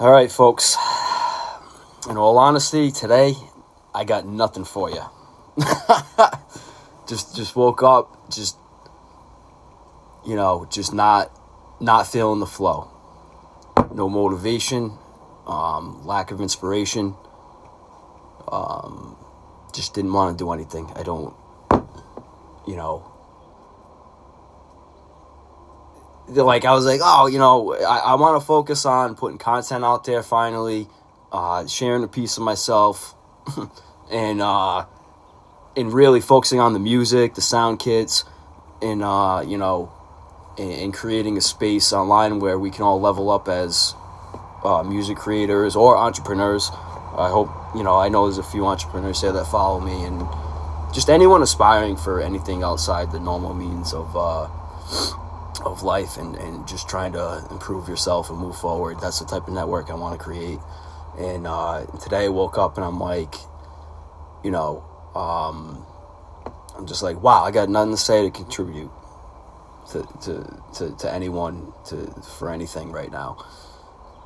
All right, folks. In all honesty, today I got nothing for you. just woke up, just not feeling the flow. No motivation, lack of inspiration. Just didn't want to do anything. I don't, I was like, I want to focus on putting content out there finally, sharing a piece of myself, and really focusing on the music, the sound kits, and and creating a space online where we can all level up as music creators or entrepreneurs. I hope, I know there's a few entrepreneurs here that follow me, and just anyone aspiring for anything outside the normal means of life, and just trying to improve yourself and move forward. That's the type of network I want to create. And today I woke up and I'm like, I'm just like, wow, I got nothing to say to contribute to anyone, for anything right now.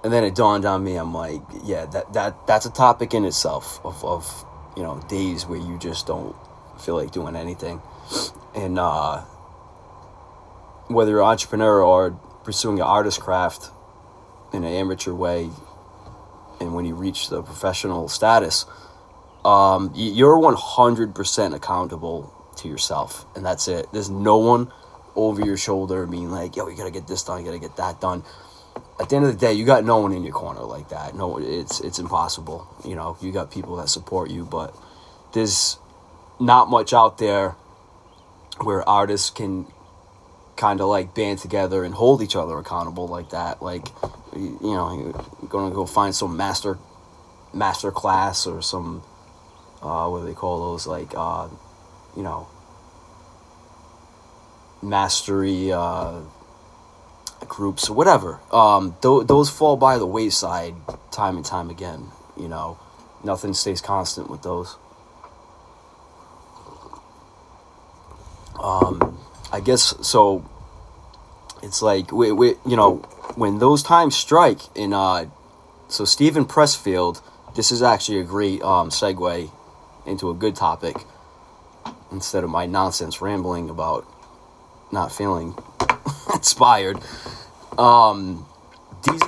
And then it dawned on me, I'm like, yeah, that's a topic in itself of days where you just don't feel like doing anything. And whether you're an entrepreneur or pursuing an artist craft in an amateur way, and when you reach the professional status, you're 100% accountable to yourself, and that's it. There's no one over your shoulder being like, yo, you gotta get this done, you gotta get that done. At the end of the day, you got no one in your corner like that. No, it's impossible. You got people that support you, but there's not much out there where artists can kind of like band together and hold each other accountable like that. Like, you're gonna go find some master class or some what do they call those, like mastery groups or whatever. Those fall by the wayside time and time again. Nothing stays constant with those. I guess so. It's like we when those times strike, and so Stephen Pressfield. This is actually a great segue into a good topic instead of my nonsense rambling about not feeling inspired. These are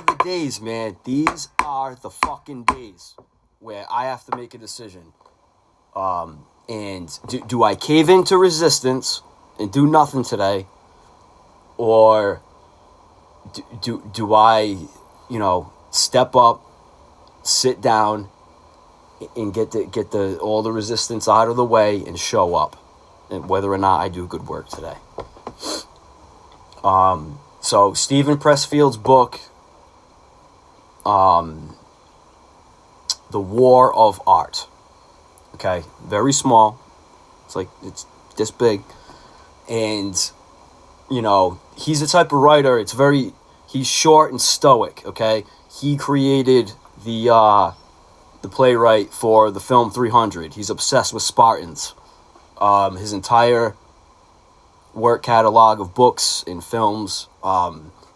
the days, man. These are the fucking days where I have to make a decision. And do I cave into resistance and do nothing today, or do I, step up, sit down, and get all the resistance out of the way and show up, and whether or not I do good work today. So Stephen Pressfield's book, The War of Art. Okay, very small. It's this big, and he's the type of writer. He's short and stoic. Okay, he created the playwright for the film 300. He's obsessed with Spartans. His entire work catalog of books and films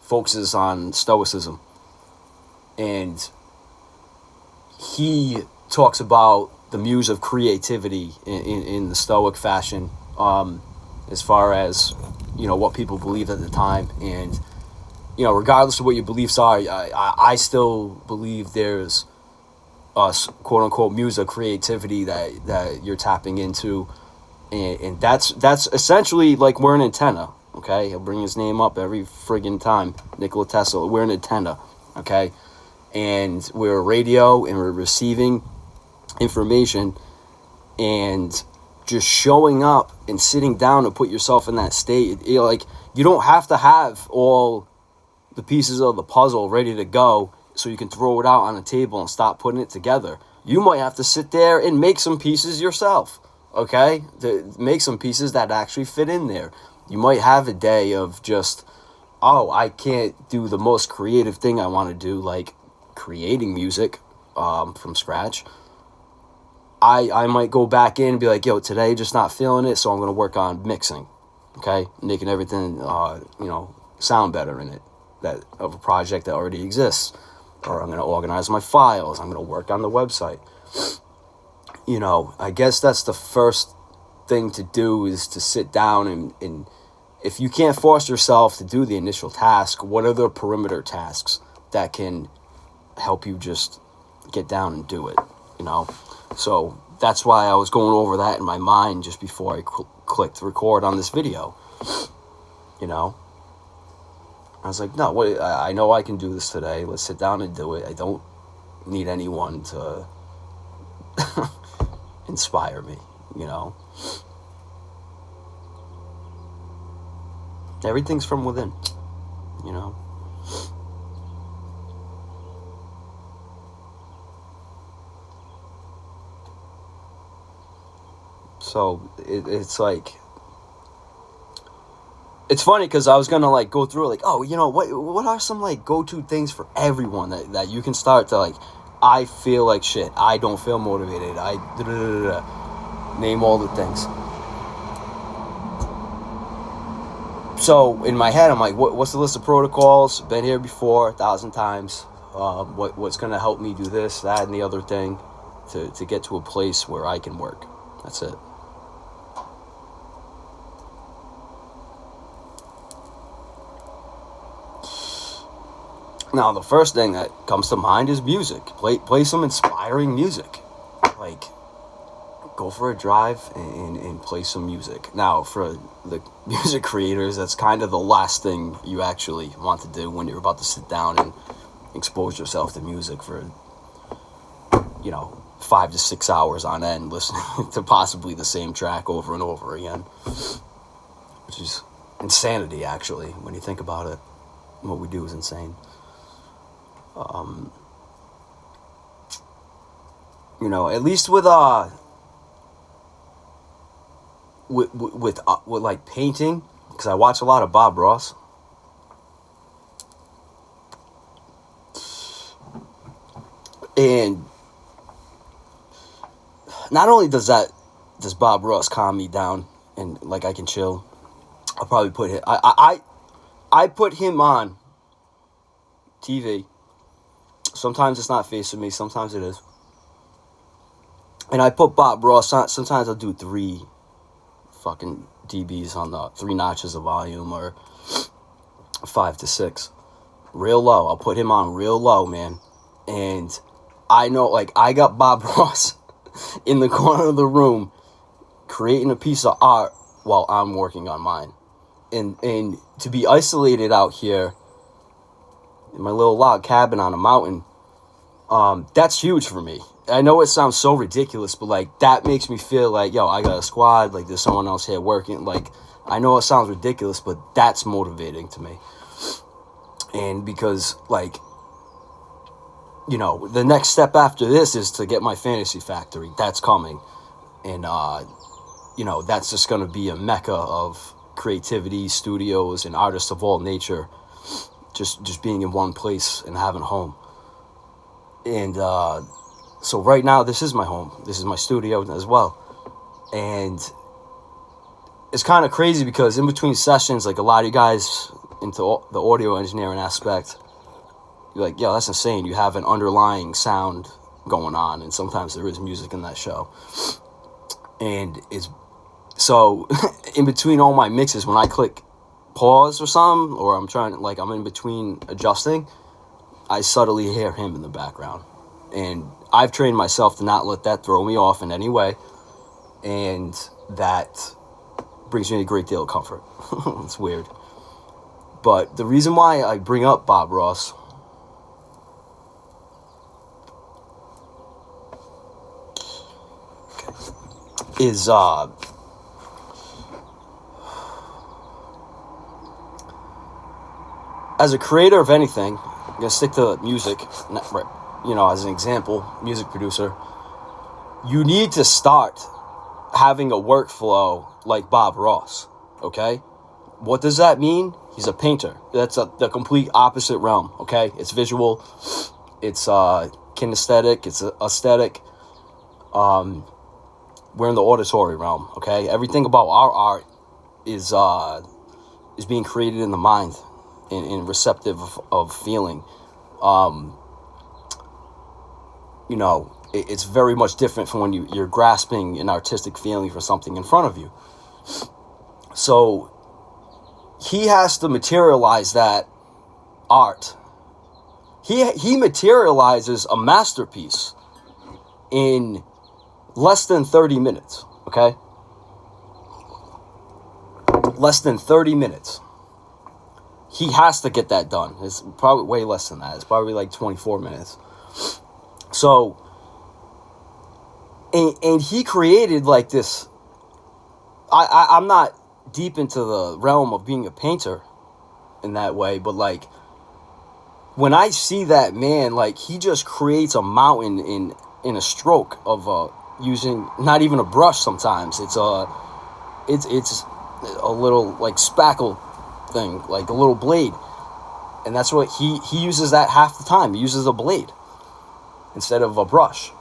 focuses on stoicism, and he talks about the muse of creativity in the stoic fashion, as far as what people believed at the time. And regardless of what your beliefs are, I still believe there's a quote unquote muse of creativity that you're tapping into, and that's essentially like we're an antenna. Okay, I'll bring his name up every friggin' time. Nikola Tesla. We're an antenna. Okay, and we're a radio, and we're receiving information, and just showing up and sitting down and put yourself in that state. You don't have to have all the pieces of the puzzle ready to go so you can throw it out on a table and stop putting it together. You might have to sit there and make some pieces yourself, okay? To make some pieces that actually fit in there. You might have a day of just, I can't do the most creative thing I want to do, like creating music from scratch. I might go back in and be like, yo, today just not feeling it, so I'm going to work on mixing, okay? Making everything, sound better in it, that of a project that already exists. or I'm going to organize my files, I'm going to work on the website. You know, I guess that's the first thing to do, is to sit down and if you can't force yourself to do the initial task, what are the perimeter tasks that can help you just get down and do it, you know? So that's why I was going over that in my mind just before I clicked record on this video, you know? I was like, no, I know I can do this today. Let's sit down and do it. I don't need anyone to inspire me, you know? Everything's from within, you know? So it's like, it's funny because I was gonna like go through like, oh, you know, what are some like go-to things for everyone that you can start to like, I feel like shit, I don't feel motivated, name all the things. So in my head, I'm like, what's the list of protocols? Been here before 1,000 times. What's gonna help me do this, that, and the other thing to get to a place where I can work. That's it. Now, the first thing that comes to mind is music. Play some inspiring music. Like, go for a drive and play some music. Now, for the music creators, that's kind of the last thing you actually want to do when you're about to sit down and expose yourself to music for, 5 to 6 hours on end, listening to possibly the same track over and over again. Which is insanity, actually, when you think about it. What we do is insane. At least with like painting, because I watch a lot of Bob Ross. And not only does Bob Ross calm me down and like I can chill, I'll probably put him, I put him on TV. Sometimes it's not facing me, sometimes it is. And I put Bob Ross on, sometimes I'll do 3 fucking dBs on the 3 notches of volume, or 5 to 6. Real low. I'll put him on real low, man. And I know, like, I got Bob Ross in the corner of the room creating a piece of art while I'm working on mine. And to be isolated out here in my little log cabin on a mountain, that's huge for me. I know it sounds so ridiculous, but like that makes me feel like, yo, I got a squad, like there's someone else here working. Like, I know it sounds ridiculous, but that's motivating to me. And because like, the next step after this is to get my fantasy factory. That's coming. And that's just going to be a mecca of creativity, studios, and artists of all nature just being in one place and having a home. And so right now, this is my home. This is my studio as well. And it's kind of crazy because in between sessions, like a lot of you guys into the audio engineering aspect, you're like, yo, that's insane. You have an underlying sound going on, and sometimes there is music in that show. And it's so in between all my mixes, when I click pause or something, or I'm in between adjusting, I subtly hear him in the background. And I've trained myself to not let that throw me off in any way. And that brings me a great deal of comfort. It's weird. But the reason why I bring up Bob Ross is as a creator of anything, I'm going to stick to music, as an example, music producer, you need to start having a workflow like Bob Ross, okay? What does that mean? He's a painter. That's the complete opposite realm, okay? It's visual, it's kinesthetic, it's aesthetic. We're in the auditory realm, okay? Everything about our art is being created in the mind and receptive of feeling. you know, it's very much different from when you're grasping an artistic feeling for something in front of you. So he has to materialize that art. He materializes a masterpiece in less than 30 minutes, okay? Less than 30 minutes. He has to get that done. It's probably way less than that. It's probably like 24 minutes. So, and he created like this. I'm not deep into the realm of being a painter in that way, but like, when I see that man, like, he just creates a mountain in a stroke of using not even a brush. Sometimes it's a little like spackle thing, like a little blade, and that's what he uses that half the time. He uses a blade instead of a brush,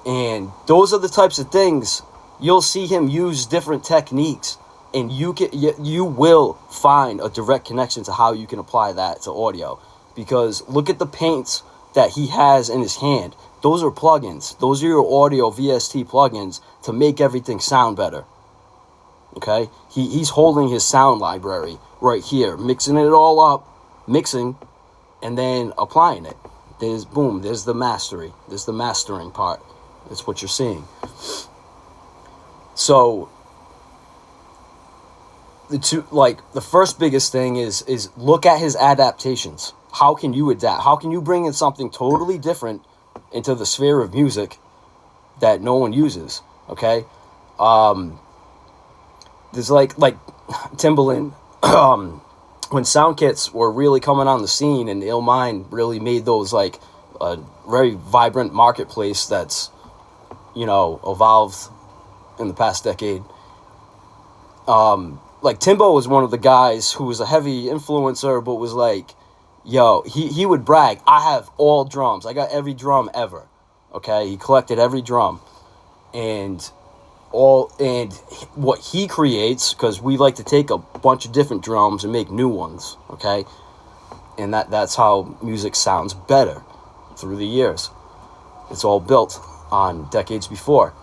and those are the types of things you'll see him use different techniques, and you will find a direct connection to how you can apply that to audio. Because look at the paints that he has in his hand. Those are plugins. Those are your audio VST plugins to make everything sound better. Okay? He's holding his sound library right here, mixing it all up, and then applying it. There's the mastery. There's the mastering part. That's what you're seeing. So the first biggest thing is look at his adaptations. How can you adapt? How can you bring in something totally different into the sphere of music that no one uses? Okay, there's like Timbaland, when sound kits were really coming on the scene, and Illmind really made those like a very vibrant marketplace that's, you know, evolved in the past decade. Like Timbo was one of the guys who was a heavy influencer, but was like, yo, he would brag, I have all drums. I got every drum ever. Okay? He collected every drum. And what he creates, because we like to take a bunch of different drums and make new ones, okay? And that's how music sounds better through the years. It's all built on decades before.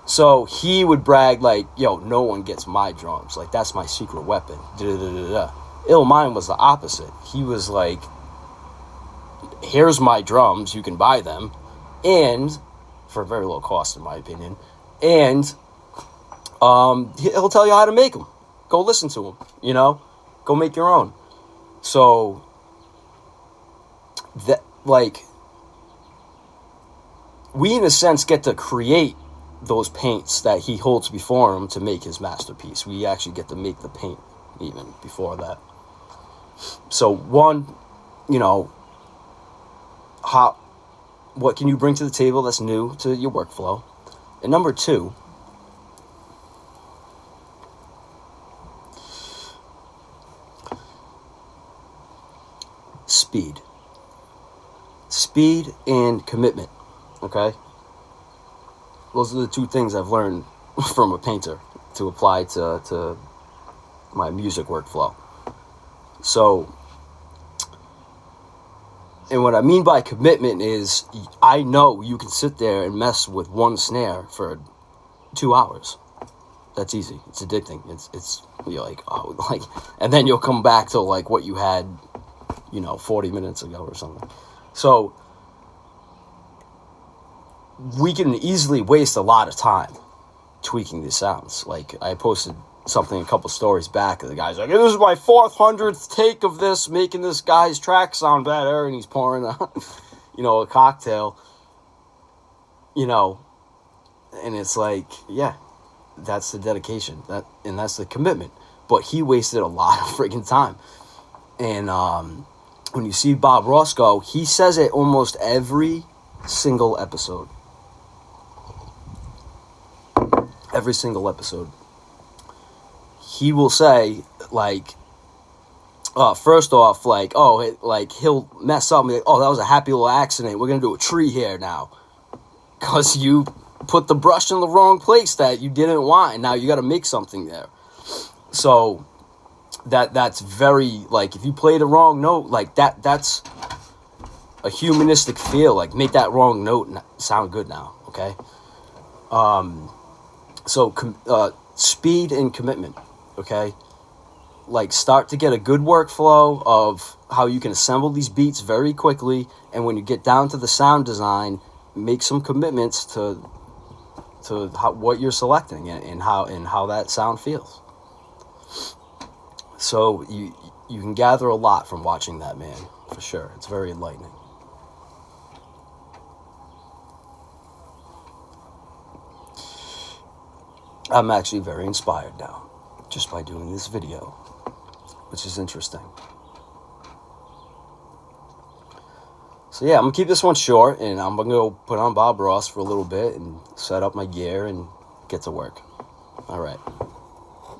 So he would brag like, yo, no one gets my drums. Like, that's my secret weapon. Illmind was the opposite. He was like, here's my drums, you can buy them, and for a very low cost, in my opinion, and he'll tell you how to make them. Go listen to him, you know? Go make your own. So, that, like, we in a sense get to create those paints that he holds before him to make his masterpiece. We actually get to make the paint even before that. So one, you know, what can you bring to the table that's new to your workflow? And number two, speed and commitment. Okay, those are the two things I've learned from a painter to apply to my music workflow. So, and what I mean by commitment is, I know you can sit there and mess with one snare for 2 hours. That's easy. It's addicting. It's you're like, oh, like, and then you'll come back to like what you had, 40 minutes ago or something. So we can easily waste a lot of time tweaking these sounds. Like, I posted something a couple stories back, and the guy's like, this is my 400th take of this, making this guy's track sound better, and he's pouring a cocktail, and it's like, yeah, that's the dedication, and that's the commitment. But he wasted a lot of freaking time. And when you see Bob Roscoe, he says it almost every single episode. Every single episode. He will say, like, first off, like, he'll mess up and be like, oh, that was a happy little accident. We're going to do a tree here now. Because you put the brush in the wrong place that you didn't want, and now you got to make something there. So that's very, like, if you play the wrong note, like, that's a humanistic feel, like make that wrong note sound good now, okay? So speed and commitment, okay? Like start to get a good workflow of how you can assemble these beats very quickly, and when you get down to the sound design, make some commitments to what you're selecting and how that sound feels. So you can gather a lot from watching that man, for sure. It's very enlightening. I'm actually very inspired now, just by doing this video, which is interesting. So yeah, I'm going to keep this one short, and I'm going to go put on Bob Ross for a little bit and set up my gear and get to work. All right.